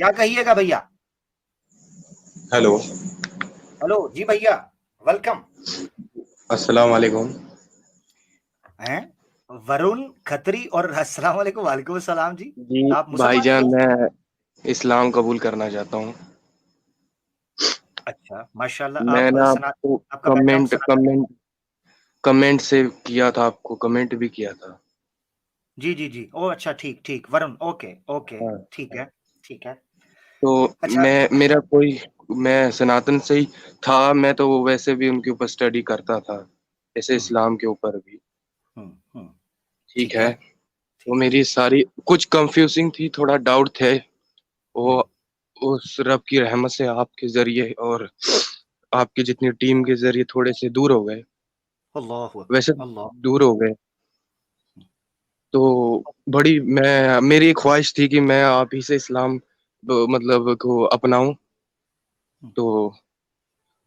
क्या कहिएगा भैया? हेलो। हेलो जी भैया, वेलकम। अस्सलाम वालेकुम। हैं? वरुण खत्री और अस्सलाम वालेकुम, वालेकुम अस्सलाम जी। जी आप मुसलमान हैं भाईजान, क्या? मैं इस्लाम कबूल करना चाहता हूँ। अच्छा, माशाल्लाह। मैं आप ना सना आपको आपका बैकग्राउंड कमेंट सनातन है। कमेंट कमेंट से किया था, आपको कमेंट भी किया था। जी, जी, जी। ओह! अच्छा, ठीक, ठीक। वरुण, ओके, ओके, हाँ। ठीक है, ठीक है। तो अच्छा। मैं सनातन से ही था। मैं तो वैसे भी उनके ऊपर स्टडी करता था, जैसे हुँ, इस्लाम के ऊपर भी। हुँ, हुँ। ठीक ठीक है। है, तो ठीक है। मेरी सारी कुछ कंफ्यूजिंग थी, थोड़ा डाउट थे। वो हुँ। उस रब की रहमत से आपके ज़रिए और आपकी जितनी टीम के ज़रिए थोड़े से दूर हो गए। अल्लाहु अकबर, वैसे अल्लाह। दूर हो गए। तो मेरी एक ख्वाहिश थी कि मैं आप ही से इस्लाम मतलब को अपनाऊँ। हुँ, तो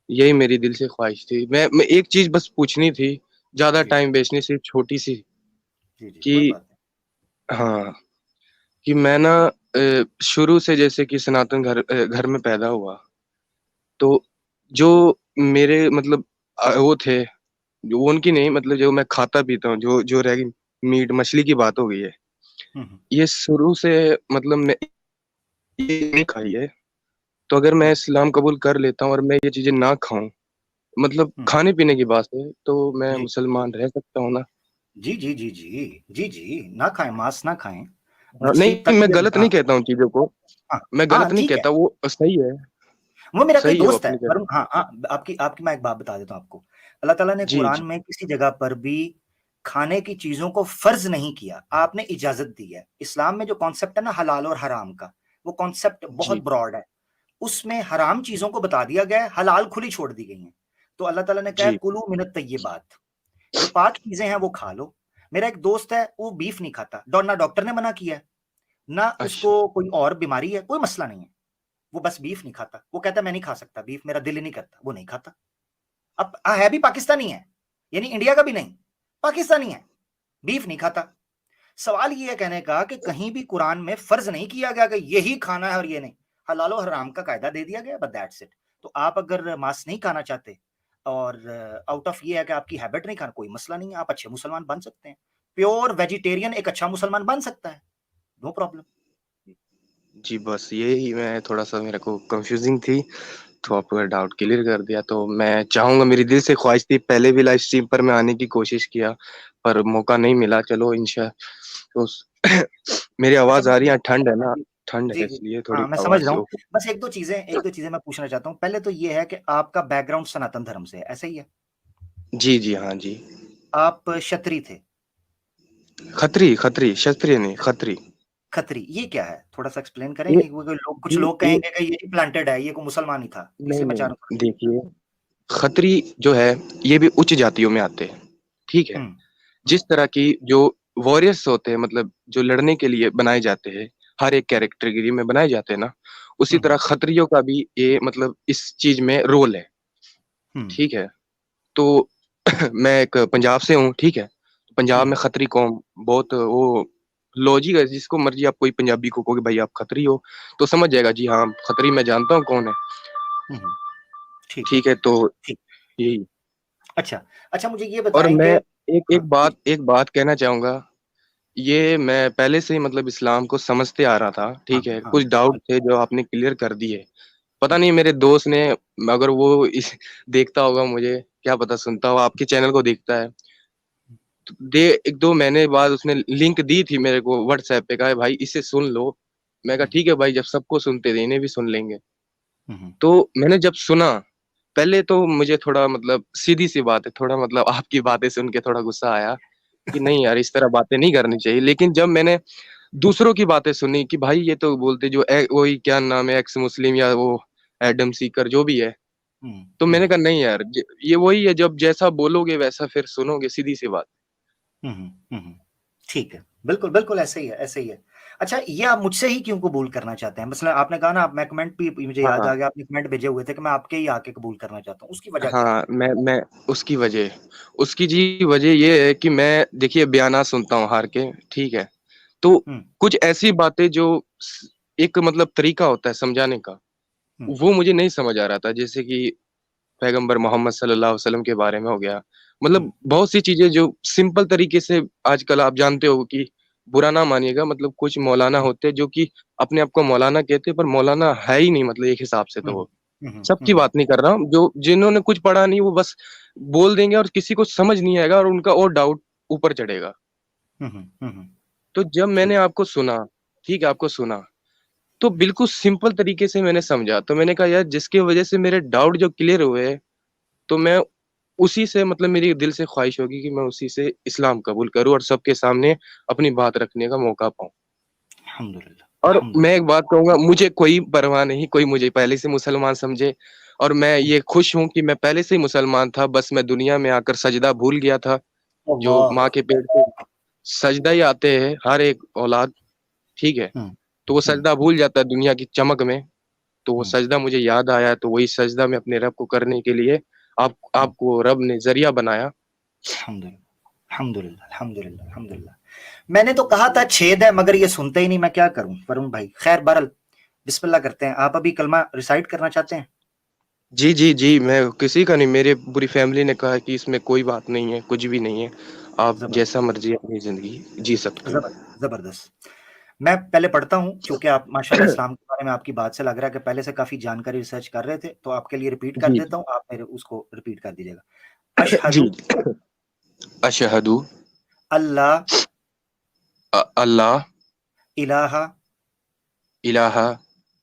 यही मेरी दिल से ख्वाहिश थी। मैं एक चीज़ बस पूछनी थी, ज़्यादा जी, टाइम वेस्ट नहीं, सिर्फ़ छोटी-सी जी, जी, कोई कि बात नहीं। हाँ, कि मैं ना शुरू से जैसे कि सनातन घर में पैदा हुआ, तो जो मेरे मतलब वो थे, जो उनकी नहीं मतलब जो मैं खाता-पीता हूँ, जो जो रह गई मीट मछली की बात हो गई है। हुँ, हुँ, ये शुरू से मतलब मैं ये नहीं खाई है। तो अगर मैं हुँ, इस्लाम कबूल कर लेता हूँ और मैं ये चीज़ें ना खाऊँ, मतलब हुँ। खाने-पीने की बात है, तो मैं जी। मुसलमान रह सकता हूँ ना? जी, जी, जी, जी। जी, जी, ना खाएँ, मांस ना खाएँ। हाँ, मछली नहीं, तक मैं भी गलत हाँ, नहीं कहता हूँ चीज़ों को, हाँ, मैं हाँ, गलत नहीं ठीक है। कहता, वो सही है, वो मेरा कोई सही है वो दोस्त है, अपनी जगह। वरुण। हाँ, हाँ, आपकी आपकी मैं एक बात बता देता हूँ आपको। अल्लाह ताला ने जी, कुरान जी, में किसी जगह पर भी खाने की चीज़ों को फ़र्ज़ नहीं किया, आपने इजाज़त दी है। इस्लाम में जो कॉन्सेप्ट है ना हलाल और हराम का, वो कॉन्सेप्ट बहुत जी, ब्रॉड है। उसमें हराम चीज़ों को बता दिया गया है, हलाल खुली छोड़ दी गई हैं। तो अल्लाह ताला ने कहा है जी, कुलू मिनत तय्यिबात, जो पाक चीज़ें हैं वो खा लो। मेरा एक दोस्त है, वो बीफ नहीं खाता, ना डॉक्टर ने मना किया है, ना अच्छा, उसको कोई और बीमारी है, कोई मसला नहीं है। वो बस बीफ नहीं खाता। वो कहता है मैं नहीं खा सकता बीफ, मेरा दिल ही नहीं करता, वो नहीं खाता। अब है भी पाकिस्तानी है, यानी इंडिया का भी नहीं, पाकिस्तानी है, बीफ नहीं खाता। सवाल ये है कहने का कि कहीं भी कुरान में फर्ज नहीं किया गया कि यही खाना है और ये नहीं, हलाल और हराम का कायदा दे दिया गया, बट दैट्स इट। तो आप अगर मांस नहीं खाना चाहते और आउट ऑफ ये है कि आपकी हैबिट नहीं खाना, कोई मसला नहीं है, आप अच्छे मुसलमान बन सकते हैं। प्योर वेजिटेरियन एक अच्छा मुसलमान बन सकता है, नो प्रॉब्लम। जी, बस यही मैं थोड़ा-सा मेरे को कन्फ्यूज़िंग थी, तो आपका डाउट क्लियर कर दिया। तो मैं चाहूँगा, मेरी दिल से ख्वाहिश थी, पहले भी लाइव स्ट्रीम पर मैं आने की कोशिश किया, पर मौका नहीं मिला। चलो तो स मेरी अच्छा आवाज़ आ रही मुझे है? ठंड है ना, जी, ठंड जी, है जी। इसलिए थोड़ी हाँ, मैं समझ आवाज़ रहा से हूँ। वो बस 1-2 चीज़ें मैं पूछना चाहता हूँ। पहले तो ये है कि आपका बैकग्राउंड सनातन धर्म से है, ऐसा ही है? जी, जी, हाँ जी। आप क्षत्रिय थे, खत्री, क्षत्रिय नहीं, खत्री। खत्री, ये क्या है? थोड़ा-सा एक्सप्लेन ये करेंगे? क्योंकि लोग कुछ जी, लोग ये कहेंगे कि ये प्लांटेड है, ये कोई मुसलमान ही था। नहीं, इसलिए मैं चाह रहा नहीं, हूँ। देखिए, खत्री जो है, ये भी उच्च जातियों में आते हैं, ठीक है? हुँ, जिस हुँ, तरह की जो वॉरियर्स होते हैं, मतलब जो लड़ने के लिए बनाए जाते हैं, हर एक हुँ, कैटेगरी में बनाए जाते हैं ना, उसी हुँ, तरह हुँ, खत्रियों का भी ये मतलब इस चीज़ में रोल है, हुँ, ठीक है? तो मैं एक पंजाब से हूँ, ठीक है? पंजाब हुँ, में खत्री कौम बहुत वो लॉजिक है, जिसको मर्ज़ी आप कोई पंजाबी को कहोगे भाई आप खत्री हो, तो समझ जाएगा जी हाँ, खत्री मैं जानता हूँ कौन है, हुँ, हुँ, ठीक है, ठीक है? तो ठीक। यही। अच्छा, अच्छा मुझे ये और बताएँ कि मैं एक हाँ, जी, एक बात कहना चाहूँगा, ये मैं पहले से ही मतलब इस्लाम को समझते आ रहा था, हाँ, ठीक है? हाँ, कुछ डाउट हाँ, थे जो आपने क्लियर कर दिए। पता हुँ, नहीं मेरे दोस्त ने, अगर वो इस देखता होगा मुझे, क्या पता सुनता हो, आपके चैनल को देखता है। तो 1-2 महीने बाद उसने लिंक दी थी मेरे को व्हाट्सऐप पे, कहा भाई इसे सुन लो। मैं कहा हुँ, ठीक है भाई, जब सबको सुनते थे इन्हें भी सुन लेंगे। हुँ, हुँ, तो मैंने जब सुना, पहले तो मुझे थोड़ा मतलब सीधी-सी बात है, थोड़ा मतलब आपकी बातें सुन के थोड़ा गुस्सा आया कि नहीं यार, इस तरह बातें नहीं करनी चाहिए। लेकिन जब मैंने दूसरों की बातें सुनी कि भाई ये तो बोलते जो वही क्या नाम है, एक्स मुस्लिम या वो एडम सीकर जो भी है, हुँ, तो हुँ, मैंने हुँ, कहा नहीं यार, ये वही है, जब जैसा बोलोगे वैसा फिर सुनोगे, सीधी-सी बात। हुँ, हुँ, हुँ, हुँ। ठीक है। बिल्कुल, बिल्कुल ऐसे ही है, ऐसे ही है। अच्छा ये आप मुझसे ही क्यों कबूल करना चाहते हैं? मतलब आपने कहा ना मैं कमेंट भी मुझे याद हाँ, आ गया आपने कमेंट भेजे हुए थे कि मैं आपके ही आके कबूल करना चाहता हूँ। उसकी वजह क्या है? हाँ, मैं उसकी जी वजह ये है कि मैं देखिए बयाना सुनता हूँ हार के, ठीक है? तो हुँ, कुछ ऐसी बातें जो एक मतलब तरीका होता है समझाने का, वो मुझे नहीं समझ आ रहा था। जैसे कि पैगंबर मोहम्मद सल्लल्लाहु अलैहि वसल्लम के बारे में हो गया, मतलब बहुत सी चीजें जो सिंपल तरीके से आजकल आप जानते हो कि बुरा ना मानिएगा, मतलब कुछ मौलाना होते हैं जो कि अपने आप को मौलाना कहते हैं, पर मौलाना है ही नहीं, मतलब एक हिसाब से तो वो, सबकी बात नहीं कर रहा हूँ, जो जिन्होंने कुछ पढ़ा नहीं वो बस बोल देंगे और किसी को समझ नहीं आएगा और उनका और डाउट ऊपर चढ़ेगा। तो जब मैंने आपको सुना, ठीक है, आपको सुना, तो बिल्कुल सिंपल तरीके से मैंने समझा, तो मैंने कहा यार जिसकी वजह से मेरे डाउट जो क्लियर हुए, तो मैं उसी से, मतलब मेरी दिल से ख्वाहिश होगी कि मैं उसी से इस्लाम कबूल करूं और सबके सामने अपनी बात रखने का मौका पाऊं। अल्हम्दुलिल्लाह और मैं अल्हम्दुलिल्लाह। एक बात कहूंगा, मुझे कोई परवाह नहीं, कोई मुझे पहले से मुसलमान समझे, और मैं ये खुश हूं कि मैं पहले से ही मुसलमान था, बस मैं दुनिया में आकर सजदा भूल गया था। जो अल्लाह माँ के पेट से सजदा ही आते हैं हर एक औलाद, ठीक है, तो वो सजदा भूल जाता है दुनिया की चमक में। तो वो सजदा मुझे याद आया, तो वही सजदा मैं अपने रब को करने के लिए आपको रब ने जरिया बनाया। अल्हम्दुलिल्लाह अल्हम्दुलिल्लाह अल्हम्दुलिल्लाह अल्हम्दुलिल्लाह। मैंने तो कहा था छेद है, मगर ये सुनते ही नहीं, मैं क्या करूं वरुण भाई। खैर बहरहाल बिस्मिल्लाह करते हैं। आप अभी कलमा रिसाइट करना चाहते हैं? जी जी जी, मैं किसी का नहीं, मेरे पूरी फैमिली ने कहा है कि इसमें कोई बात नहीं है, कुछ भी नहीं है, आप जबरदस्त जैसा मर्जी अपनी जिंदगी जी सकते हो। जबरदस्त जबरदस्त। मैं पहले पढ़ता हूं, क्योंकि आप माशाल्लाह इस्लाम के बारे में आपकी बात से लग रहा है कि पहले से काफी जानकारी रिसर्च कर रहे थे, तो आपके लिए रिपीट कर जी देता हूं, आप मेरे उसको रिपीट कर दीजिएगा। अशहदु जी। अशहदु अल्लाह अल्लाह इलाहा इलाहा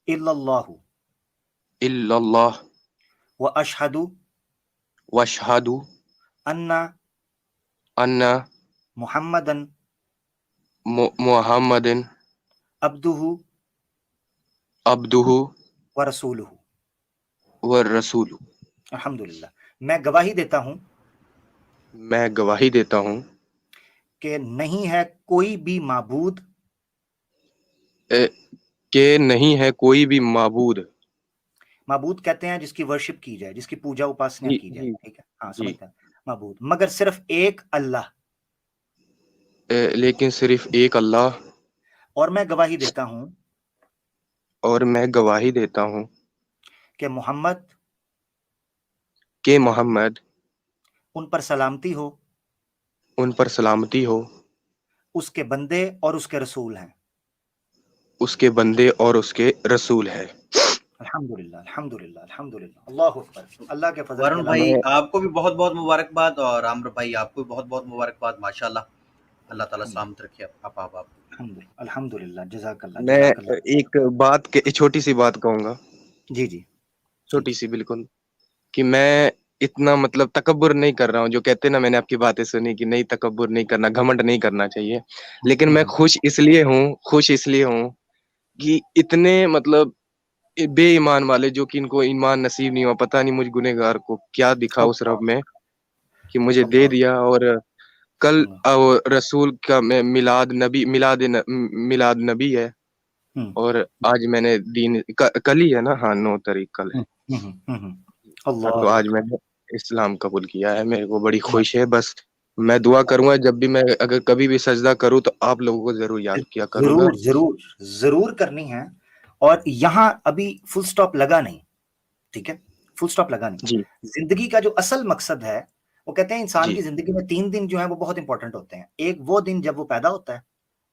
इल्लल्लाहु इल्लल्लाह व अशहदु वशहदु अन्ना अन्ना मुहम्मदन मुहम्मदिन अब्दुहु अब्दुहु व रसूलुहु। व रसूलु। अल्हम्दुलिल्लाह। मैं गवाही देता हूं मैं गवाही देता हूँ कि नहीं है कोई भी माबूद कि नहीं है कोई भी माबूद। माबूद कहते हैं जिसकी वर्शिप की जाए, जिसकी पूजा उपासना जी की जाए, जी ठीक है, हाँ जी। समझता है। माबूद मगर सिर्फ एक अल्लाह। लेकिन सिर्फ एक अल्लाह। और मैं गवाही देता हूं और मैं गवाही देता हूँ कि मोहम्मद कि मोहम्मद उन पर सलामती हो, उन पर सलामती हो, उसके बंदे और उसके रसूल हैं। उसके बंदे और उसके रसूल है। अल्हम्दुलिल्लाह अल्हम्दुलिल्लाह अल्हम्दुलिल्लाह। अल्लाहु अकबर। अल्लाह के फजल के वरुण अलावा भाई मैं आपको भी बहुत बहुत मुबारकबाद, और आम्र भाई आपको भी बहुत बहुत मुबारकबाद। माशाल्लाह, अल्लाह ताला सलामत रखे आप। अल्हम्दुलिल्लाह अल्हम्दुलिल्लाह। जज़ाकल्लाह मैं जज़ाकल्लाह। एक बात के छोटी सी बात कहूंगा, जी जी जी छोटी जी। सी बिल्कुल, कि मैं इतना मतलब तकब्बुर नहीं कर रहा हूँ। जो कहते हैं ना, मैंने आपकी बातें सुनी कि नहीं तकब्बुर नहीं करना, घमंड नहीं करना चाहिए, लेकिन मैं खुश इसलिए हूँ कि इतने मतलब बेईमान वाले, जो कि इनको ईमान नसीब नहीं हुआ, पता नहीं मुझ गुनहगार को क्या दिखा उस रब अल्लाह में कि मुझे दे अल्लाह दिया। और कल अल्लाह। रसूल का मिलाद नबी है, हम्म और आज मैंने कल ही है ना, हाँ 9 तारीख कल है। हाँ, तो अल्लाह आज अकबर। मैंने इस्लाम कबूल किया है, मेरे को बड़ी खुश है। बस मैं दुआ करूंगा जब भी मैं अगर कभी भी सजदा करूं तो आप लोगों को जरूर याद किया करूंगा। जरूर जरूर जरूर करनी है। और यहां अभी फुल स्टॉप लगा नहीं, ठीक है, फुल स्टॉप लगा नहीं। जी जिंदगी का जो असल मकसद है, वो कहते हैं इंसान जी की जिंदगी में 3 दिन जो है वो बहुत इंपॉर्टेंट होते हैं। एक वो दिन जब वो पैदा होता है,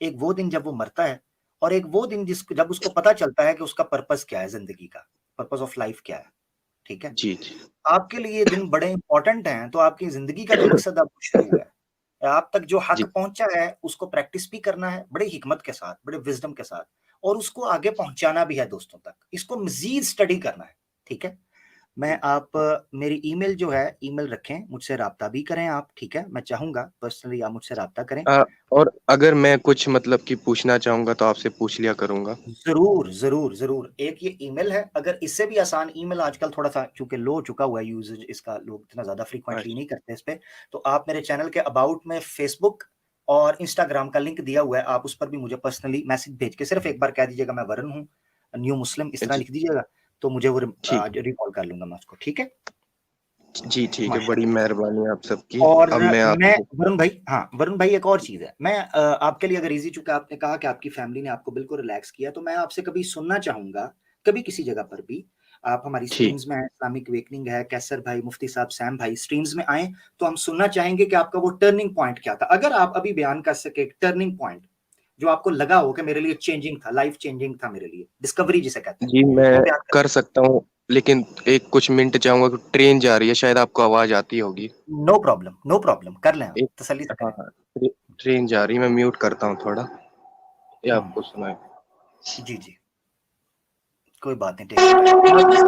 एक वो दिन जब वो मरता है, और एक वो दिन जब उसको पता चलता है कि उसका पर्पस क्या है, जिंदगी का पर्पस ऑफ लाइफ क्या है, ठीक है। जी जी आपके लिए ये दिन बड़े इंपॉर्टेंट हैं, तो आपकी जिंदगी का जो मकसद अब शुरू हुआ है, आप तक जो हक जी पहुंचा है उसको प्रैक्टिस भी करना है बड़े हिकमत के साथ, बड़े विजडम के साथ, और उसको आगे पहुंचाना भी है दोस्तों तक, इसको मजीद स्टडी करना है, ठीक है। मैं आप मेरी ईमेल जो है, ईमेल रखें, मुझसे राब्ता भी करें आप, ठीक है। मैं चाहूंगा पर्सनली आप मुझसे राब्ता करें। और अगर मैं कुछ मतलब कि पूछना चाहूंगा तो आपसे पूछ लिया करूंगा। जरूर जरूर जरूर। एक ये ईमेल है, अगर इससे भी आसान ईमेल आजकल थोड़ा सा चूंकि लो हो चुका हुआ है यूजेज इसका, लोग इतना ज्यादा फ्रीक्वेंटली अच्छा नहीं करते इस पे, तो आप मेरे चैनल के अबाउट में फेसबुक और इंस्टाग्राम का लिंक दिया हुआ है, आप उस पर भी मुझे पर्सनली मैसेज भेज के सिर्फ एक बार कह दीजिएगा मैं वरुण हूँ, न्यू मुस्लिम, इस तरह जी, लिख दीजिएगा, तो मुझे वो ठीक रिकॉल कर लूंगा मैं उसको, ठीक है। जी ठीक है, माशा बड़ी मेहरबानी आप सबकी। और अब मैं मैं आपको वरुण भाई, हाँ वरुण भाई, एक और चीज है, मैं आपके लिए अगर इजी, चूंकि आपने कहा कि आपकी फैमिली ने आपको बिल्कुल रिलैक्स किया, तो मैं आपसे कभी सुनना चाहूंगा, कभी किसी जगह पर भी आप हमारी ठीक। स्ट्रीम्स में, इस्लामिक वेकनिंग है, कैसर भाई, मुफ्ती साहब, सैम भाई स्ट्रीम्स में आए, तो हम सुनना चाहेंगे कि आपका वो टर्निंग पॉइंट क्या था, अगर आप अभी बयान कर सके टर्निंग पॉइंट जो आपको लगा हो कि मेरे लिए चेंजिंग था, लाइफ चेंजिंग था, मेरे लिए डिस्कवरी जिसे कहते हैं, जी मैं वो बयान कर। कर सकता हूँ, लेकिन एक कुछ मिनट चाहूंगा कि ट्रेन जा रही है, शायद आपको आवाज आती होगी। नो प्रॉब्लम, नो प्रॉब्लम, कर लें आप, एक तसल्ली से हाँ करें। हाँ, ट्रेन जा रही है, मैं म्यूट करता हूँ थोड़ा, ये हम्म, आपको सुनाए। जी जी, कोई बात नहीं, टेक योर टाइम।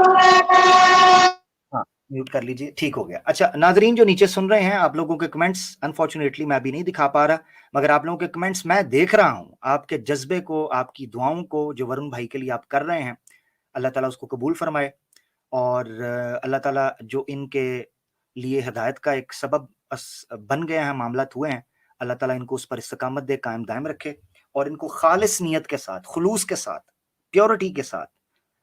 हाँ, म्यूट कर लीजिए, ठीक हो गया। अच्छा नाजरीन जो नीचे सुन रहे हैं, आप लोगों के कमेंट्स अनफॉर्चुनेटली मैं भी नहीं दिखा पा रहा, मगर आप लोगों के कमेंट्स मैं देख रहा हूं, आपके जज्बे को, आपकी दुआओं को जो वरुण भाई के लिए आप कर रहे हैं, अल्लाह ताला उसको कबूल फरमाए। और अल्लाह ताला जो इनके लिए हिदायत का एक सबब बन गए हैं, मामलात हुए हैं, अल्लाह ताला इनको उस पर इस्तकामत दे, कायम दायम रखे, और इनको खालिस नीयत के साथ, खुलूस के साथ, प्योरिटी के साथ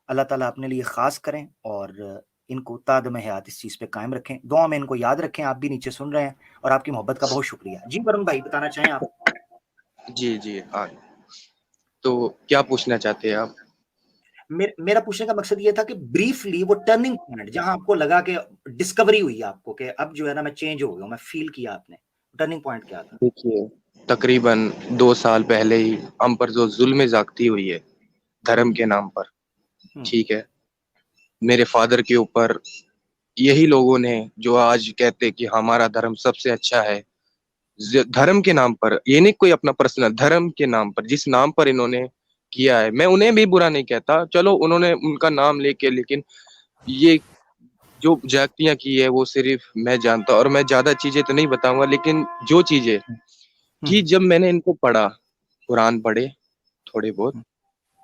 अल्लाह ताला अपने लिए खास करें, और इनको तादम हयात इस चीज़ पे कायम रखें। दुआ में इनको याद रखें। आप भी नीचे सुन रहे हैं, और आपकी मोहब्बत का बहुत शुक्रिया। जी वरुण भाई, बताना चाहें आप? जी जी हाँ, तो क्या पूछना चाहते हैं आप? मेरा पूछने का मकसद ये था कि ब्रीफली वो टर्निंग पॉइंट जहां आपको लगा कि डिस्कवरी हुई आपको कि अब जो है ना मैं चेंज हो गया हूं, मैं फील किया, आपने टर्निंग पॉइंट क्या था? देखिए, तकरीबन 2 साल पहले ही हम पर जो जुल्म ज्यादती हुई है धर्म हम्म के नाम पर, हम्म ठीक है, मेरे फादर के ऊपर यही लोगों ने जो आज कहते कि हमारा धर्म सबसे अच्छा है, धर्म के नाम पर, ये नहीं कोई अपना पर्सनल, धर्म के नाम पर जिस नाम पर इन्होंने किया है, मैं उन्हें भी बुरा नहीं कहता, चलो उन्होंने उनका नाम लेके, लेकिन ये जो जातियां की है वो सिर्फ मैं जानता हूं, और मैं ज्यादा चीजें तो नहीं बताऊंगा, लेकिन जो चीजें कि हम्म जब मैंने इनको पढ़ा, कुरान पढ़े थोड़े बहुत,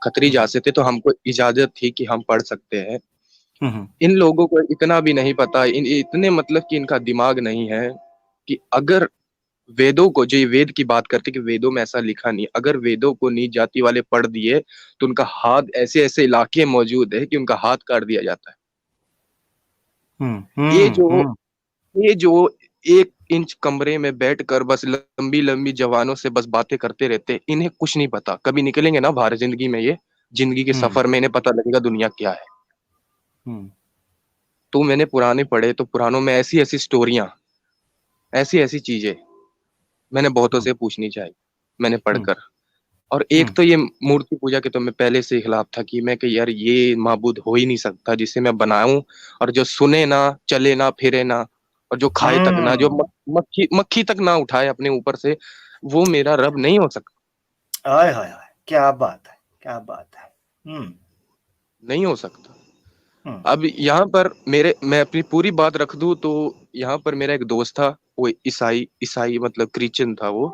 खतरी हम्म जाते थे तो हमको इजाजत थी कि हम पढ़ सकते हैं। हम्म इन लोगों को इतना भी नहीं पता, इतने मतलब कि इनका दिमाग नहीं है कि अगर वेदों को, जो ये वेद की बात करते कि वेदों में ऐसा लिखा नहीं, अगर वेदों को नीच जाति वाले पढ़ दिए तो उनका हाथ, ऐसे ऐसे इलाके मौजूद है कि उनका हाथ काट दिया जाता है। हम्म ये हम्म जो हम्म ये जो 1 इंच कमरे में बैठकर बस लंबी लंबी जवानों से बस बातें करते रहते, इन्हें कुछ नहीं पता, कभी निकलेंगे ना बाहर जिंदगी में, ये जिंदगी के हम्म सफर में इन्हें पता लगेगा दुनिया क्या है। हम्म तो मैंने पुराने पढ़े, तो पुरानों में ऐसी ऐसी स्टोरियां, ऐसी ऐसी चीजें मैंने बहुतों हम्म से पूछनी चाहिए, मैंने हम्म पढ़कर। और एक हम्म तो ये मूर्ति पूजा के तो मैं पहले से ही खिलाफ था कि मैं कि यार ये माबूद हो ही नहीं सकता जिसे मैं बनाऊं, और जो सुने ना, चले ना, फिरे ना, और जो खाए तक ना, जो हम्म। मक्खी मक्खी तक ना उठाए अपने ऊपर से, वो मेरा रब नहीं हो सकता, आय हाय हाय, क्या बात है, क्या बात है। हम्म नहीं हो सकता। हम्म अब यहाँ पर मेरे, मैं अपनी पूरी बात रख दूं तो यहाँ पर मेरा एक दोस्त था, वो ईसाई ईसाई मतलब क्रिश्चियन था वो।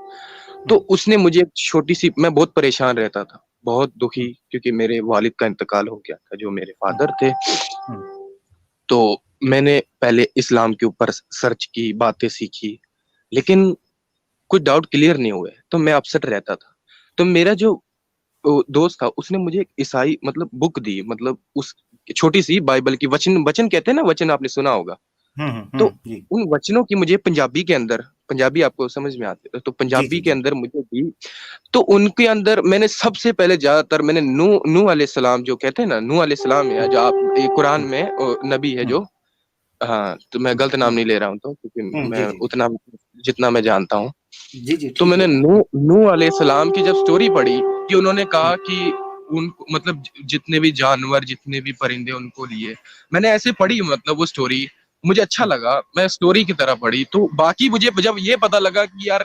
तो हम्म उसने मुझे एक छोटी सी, मैं बहुत परेशान रहता था, बहुत दुखी, हम्म क्योंकि मेरे वालिद का इंतकाल हो गया था जो मेरे हम्म फादर थे। हम्म तो मैंने पहले इस्लाम के ऊपर सर्च की, बातें सीखी, लेकिन कुछ डाउट क्लियर नहीं हुए, तो मैं अपसेट रहता था। तो मेरा जो वो दोस्त था उसने मुझे एक ईसाई मतलब बुक दी, मतलब उस छोटी सी बाइबल की, वचन वचन कहते हैं ना, वचन आपने सुना होगा। तो जी उन वचनों की मुझे पंजाबी के अंदर, पंजाबी आपको समझ में आती है तो जी पंजाबी जी के जी। अंदर मुझे दी। तो उनके अंदर मैंने सबसे पहले ज्यादातर मैंने नू नू अलैहि सलाम, जो कहते हैं ना नू अलैहि सलाम है, हम्म जो आप ये कुरान हम्म में नबी है हम्म जो, हाँ तो मैं गलत नाम हम्म नहीं ले रहा हूँ, तो क्योंकि जी मैं जी जी उतना जितना मैं जानता हूँ। जी जी, तो ठीक मैंने है जी। नू नू अलैहि सलाम की जब स्टोरी पढ़ी कि उन्होंने हम्म कहा कि उनको मतलब जितने भी जानवर, जितने भी परिंदे, उनको लिए, मैंने ऐसे पढ़ी मतलब वो स्टोरी, मुझे अच्छा हम्म लगा, मैं स्टोरी की तरह पढ़ी। तो बाकी मुझे जब ये पता लगा कि यार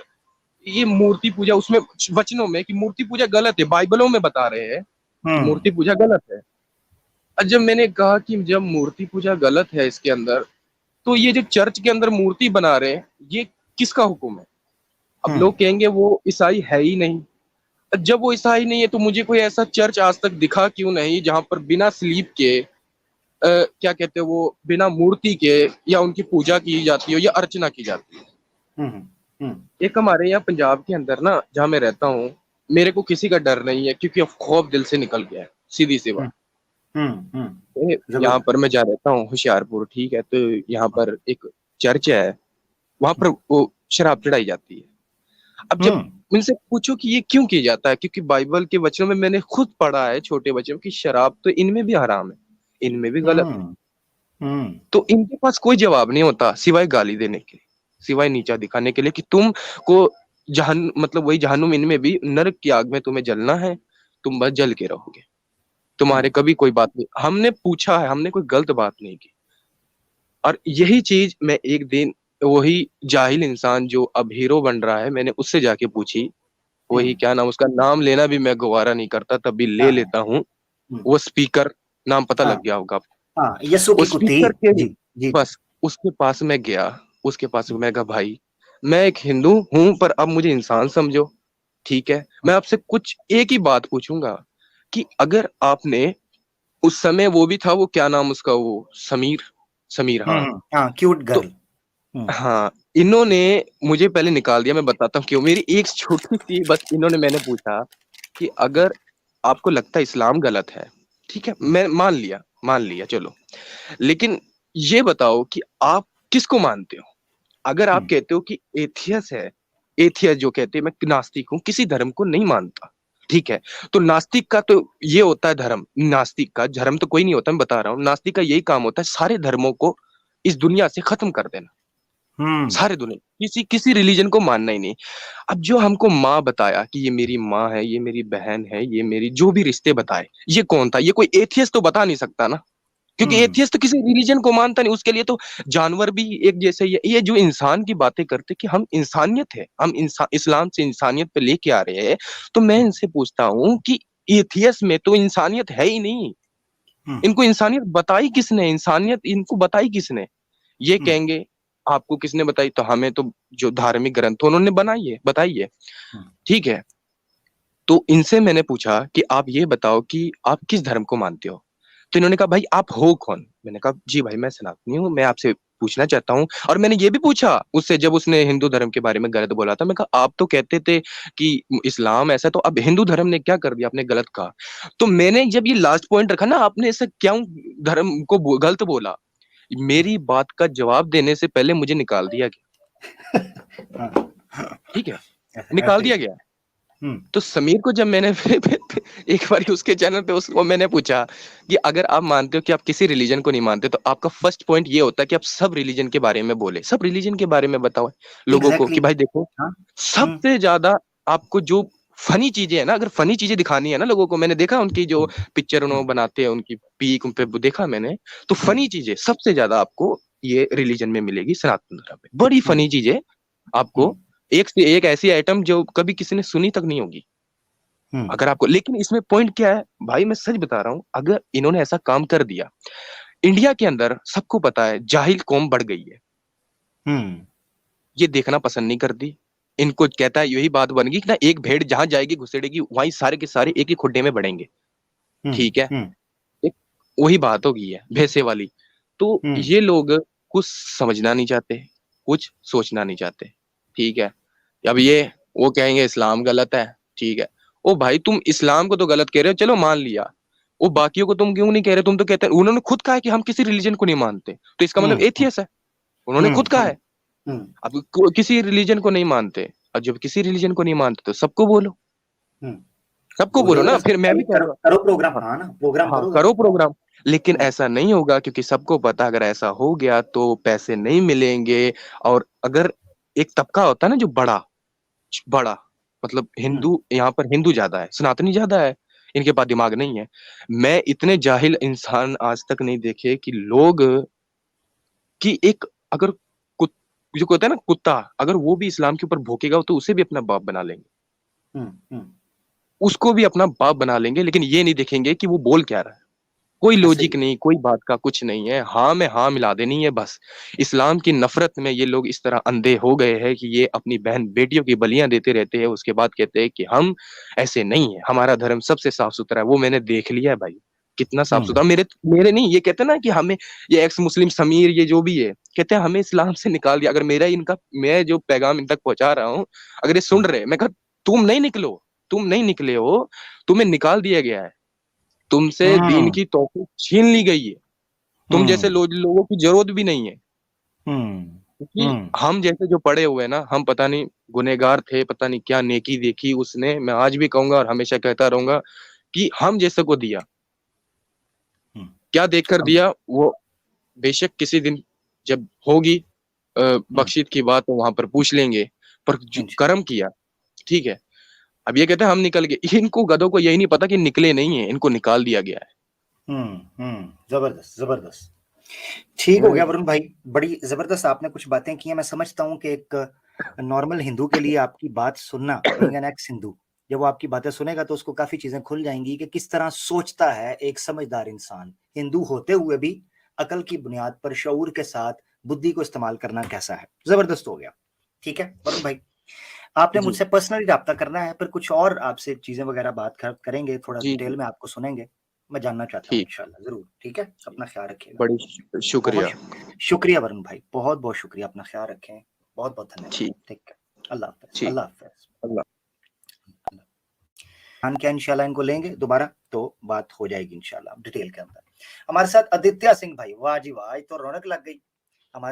ये मूर्ति पूजा, उसमें वचनों में कि मूर्ति पूजा गलत है, बाइबलों में बता रहे हैं कि हम्म मूर्ति पूजा गलत है। और जब मैंने कहा कि जब मूर्ति पूजा गलत है इसके अंदर, तो ये जो चर्च के अंदर मूर्ति बना रहे हैं, ये किसका हुक्म है? अब हम्म लोग कहेंगे वो ईसाई है ही नहीं। जब वो ईसाई नहीं है तो मुझे कोई ऐसा चर्च आज तक दिखा क्यों नहीं जहां पर बिना स्लीप के, क्या कहते हैं वो, बिना मूर्ति के या उनकी पूजा की जाती हो या अर्चना की जाती है। हम्म हम्म एक हमारे यहाँ पंजाब के अंदर ना, जहाँ मैं रहता हूँ, मेरे को किसी का डर नहीं है, क्योंकि अब खौफ दिल से निकल गया है, सीधी सी बात। यहाँ जबरदस्त। पर मैं जा रहता हूँ होशियारपुर, ठीक है, तो यहाँ पर एक चर्च है, वहां पर वो शराब चढ़ाई जाती है। अब जब हम्म उनसे पूछो कि ये क्यों किया जाता है, क्योंकि बाइबल के वचनों में मैंने खुद पढ़ा है छोटे बच्चों की शराब तो इनमें भी हराम है, इनमें भी गलत है। हम्म हम्म तो इनके पास कोई जवाब नहीं होता सिवाय गाली देने के, सिवाय नीचा दिखाने के लिए कि तुम को जहन मतलब वही जहन्नुम, इनमें भी नरक की आग में तुम्हें जलना है, तुम बस जल के रहोगे, तुम्हारे कभी कोई बात नहीं। हमने पूछा है, हमने कोई गलत बात नहीं की। और यही चीज मैं एक दिन वही जाहिल इंसान जो अब हीरो बन रहा है, मैंने उससे जाके पूछी, वही क्या नाम, उसका नाम लेना भी मैं गवारा नहीं करता, तभी ले हाँ लेता हूँ। हम्म, वो स्पीकर, नाम पता हाँ लग गया होगा। हाँ, यस्सु वो की कुत्ती। स्पीकर के, जी जी जी। बस उसके पास मैं गया, उसके पास मैं कहा भाई मैं एक हिंदू हूं पर अब मुझे इंसान समझो, ठीक है, मैं आपसे कुछ एक ही बात पूछूंगा कि अगर आपने उस समय, वो भी था, वो क्या नाम उसका, वो समीर, समीर, हाँ। हाँ, क्यूट तो गर्ल। हम्म हाँ, इन्होंने मुझे पहले निकाल दिया, मैं बताता हूँ क्यों। मेरी एक छोटी सी बस, इन्होंने, मैंने पूछा कि अगर आपको लगता है इस्लाम गलत है, ठीक है, मैं मान लिया चलो, लेकिन ये बताओ कि आप किसको मानते हो। अगर आप हम्म कहते हो कि एथियस है, एथियस जो कहते हैं मैं नास्तिक हूं, किसी धर्म को नहीं मानता, ठीक है, तो नास्तिक का तो ये होता है धर्म, नास्तिक का धर्म तो कोई नहीं होता, मैं बता रहा हूँ, नास्तिक का यही काम होता है सारे धर्मों को इस दुनिया से खत्म कर देना, हम्म सारे दुनिया, किसी किसी रिलीजन को मानना ही नहीं। अब जो हमको माँ बताया कि ये मेरी माँ है, ये मेरी बहन है, ये मेरी जो भी रिश्ते बताए, ये कौन था, ये कोई एथियस तो बता नहीं सकता ना, क्योंकि हम्म एथियस तो किसी रिलीजन को मानता नहीं, उसके लिए तो जानवर भी एक जैसे ही है। ये जो इंसान की बातें करते कि हम इंसानियत है, हम इंसान इस्लाम से इंसानियत पे लेके आ रहे हैं, तो मैं इनसे पूछता हूँ कि एथियस में तो इंसानियत है ही नहीं, हम्म इनको इंसानियत बताई किसने, इंसानियत इनको बताई किसने। ये हम्म कहेंगे आपको किसने बताई, तो हमें तो जो धार्मिक ग्रंथ उन्होंने बनाई है, बताई है, हम्म ठीक है। तो इनसे मैंने पूछा कि आप ये बताओ कि आप किस धर्म को मानते हो, तो इन्होंने कहा भाई आप हो कौन। मैंने कहा जी भाई मैं सनातनी हूँ, मैं आपसे पूछना चाहता हूँ। और मैंने ये भी पूछा उससे, जब उसने हिंदू धर्म के बारे में गलत बोला था, मैं कहा आप तो कहते थे कि इस्लाम ऐसा, तो अब हिंदू धर्म ने क्या कर दिया, आपने गलत कहा। तो मैंने जब ये लास्ट पॉइंट रखा ना, आपने ऐसा क्यों धर्म को गलत बोला, मेरी बात का जवाब देने से पहले मुझे निकाल दिया गया, हाँ, ठीक है, निकाल ऐसे ही। दिया गया। हम्म तो समीर को जब मैंने एक बार उसके चैनल पे उसको मैंने पूछा कि अगर आप मानते हो कि आप किसी रिलीजन को नहीं मानते, तो आपका फर्स्ट पॉइंट ये होता है कि आप सब रिलीजन के बारे में बोले, सब रिलीजन के बारे में बताओ लोगों को एग्जैक्टली। कि भाई देखो, हाँ। हम्म सबसे ज्यादा आपको जो फनी चीजें है ना, अगर फनी चीजें दिखानी है ना लोगों को, मैंने देखा उनकी जो पिक्चर उन्होंने हम्म बनाते हैं, उनकी पीक उन पे देखा मैंने, तो हम्म फनी चीजें सबसे ज्यादा आपको ये रिलीजन में मिलेगी, सनातन धर्म में बड़ी हम्म फनी चीजें आपको, हम्म एक से एक ऐसी आइटम जो कभी किसी ने सुनी तक नहीं होगी हम्म अगर आपको। लेकिन इसमें पॉइंट क्या है भाई, मैं सच बता रहा हूं, अगर इन्होंने ऐसा काम कर दिया, इंडिया के अंदर सबको पता है जाहिल कौम बढ़ गई है, हम्म ये देखना पसंद नहीं करती। इनको कहता है, यही बात बन गई कि ना, एक भेड़ जहां जाएगी घुसेड़ेगी वहीं सारे के सारे एक ही खुड्डे में बढ़ेंगे, ठीक है, हम्म एक वही बात हो गई है भैंसे वाली। तो हम्म ये लोग कुछ समझना नहीं चाहते, कुछ सोचना नहीं चाहते, ठीक है। अब ये वो कहेंगे इस्लाम गलत है, ठीक है, ओ भाई तुम इस्लाम को तो गलत कह रहे हो, चलो मान लिया, वो बाकियों को तुम क्यों नहीं कह रहे, तुम तो कहते हैं, उन्होंने खुद कहा है कि हम किसी रिलीजन को नहीं मानते, तो इसका मतलब हम्म एथियस है, उन्होंने खुद कहा है। हम्म अब किसी रिलीजन को नहीं मानते, और जब किसी रिलीजन को नहीं मानते तो सबको बोलो, हम्म सबको बोलो बोलिए ना, उधर फिर मैं से, भी करो करूंगा। करो प्रोग्राम, हाँ, हाँ ना, प्रोग्राम हाँ करो उधर करो से। प्रोग्राम। लेकिन हम्म ऐसा नहीं होगा, क्योंकि सबको पता अगर ऐसा हो गया तो पैसे नहीं मिलेंगे। और अगर एक तबका होता है ना जो बड़ा बड़ा, मतलब हम्म हिंदू, यहाँ पर हिंदू ज्यादा है, सनातनी ज्यादा है, इनके पास दिमाग नहीं है। मैं इतने जाहिल इंसान आज तक नहीं देखे कि लोग, कि एक, अगर जो कहता है ना कुत्ता, अगर वो भी इस्लाम के ऊपर भौंकेगा तो उसे भी अपना बाप बना लेंगे, हम्म। उसको भी अपना बाप बना लेंगे, लेकिन ये नहीं देखेंगे कि वो बोल क्या रहा है। कोई ऐसे ही। लॉजिक नहीं, कोई बात का कुछ नहीं है, हाँ में हाँ मिला देनी है बस। इस्लाम की नफरत में ये लोग इस तरह अंधे हो गए हैं कि ये अपनी बहन बेटियों की बलियां देते रहते हैं, उसके बाद कहते हैं कि हम ऐसे नहीं है, हमारा धर्म सबसे साफ सुथरा है। वो मैंने देख लिया है भाई, कितना साफ हम्म सुथरा। मेरे मेरे नहीं, ये कहते हैं ना कि हमें, ये एक्स मुस्लिम समीर ये जो भी है, कहते हैं हमें इस्लाम से निकाल दिया। अगर मेरा इनका, मैं जो पैगाम इन तक पहुंचा रहा हूँ, अगर ये सुन रहे, मैं कहा तुम नहीं निकलो, तुम नहीं निकले हो, तुम्हें निकाल दिया गया है, तुमसे दीन की तौफीक छीन ली गई है, तुम जैसे लोगों की जरूरत भी नहीं है। क्योंकि हम जैसे जो पड़े हुए हैं ना, हम पता नहीं गुनहगार थे, पता नहीं क्या नेकी देखी उसने। मैं आज भी कहूंगा और हमेशा कहता रहूंगा कि हम जैसे को दिया, क्या देखकर दिया वो बेशक किसी दिन जब होगी बख्शीश की बात तो वहां पर पूछ लेंगे, पर जो कर्म किया, ठीक है। अब ये कहते हैं हम निकल गए, इनको गधों को यही नहीं पता कि निकले नहीं है, इनको निकाल दिया गया है। जबरदस्त जबरदस्त। ठीक हो गया वरुण भाई, बड़ी जबरदस्त आपने कुछ बातें की हैं। मैं समझता हूँ कि एक नॉर्मल हिंदू के लिए आपकी बात सुनना, बीइंग एन एक्स हिंदू, जब वो आपकी बातें सुनेगा तो उसको काफी चीजें खुल जाएंगी कि किस तरह सोचता है एक समझदार इंसान, हिंदू होते हुए भी अकल की बुनियाद पर शऊर के साथ बुद्धि को इस्तेमाल करना कैसा है। जबरदस्त हो गया। ठीक है वरुण भाई, आपने जी मुझसे पर्सनली राब्ता करना है, फिर कुछ और आपसे चीजें वगैरह बात करेंगे, थोड़ा जी डिटेल में आपको सुनेंगे, मैं जानना चाहता हूँ ठीक, इंशाल्लाह जरूर। ठीक है, अपना ख्याल रखिएगा। बड़ी बहुत शुक्रिया। शुक्रिया वरुण भाई, बहुत बहुत शुक्रिया, अपना ख्याल रखें, बहुत बहुत धन्यवाद। ठीक ठीक है, अल्लाह हाफिज, ठीक, अल्लाह हाफिज। अल्लाह। क्या इंशाल्लाह इनको लेंगे दोबारा तो बात हो जाएगी इंशाल्लाह डिटेल के अंदर। हमारे साथ आदित्य सिंह भाई, वाह जी वाह, आज तो रौनक लग गई। हमारे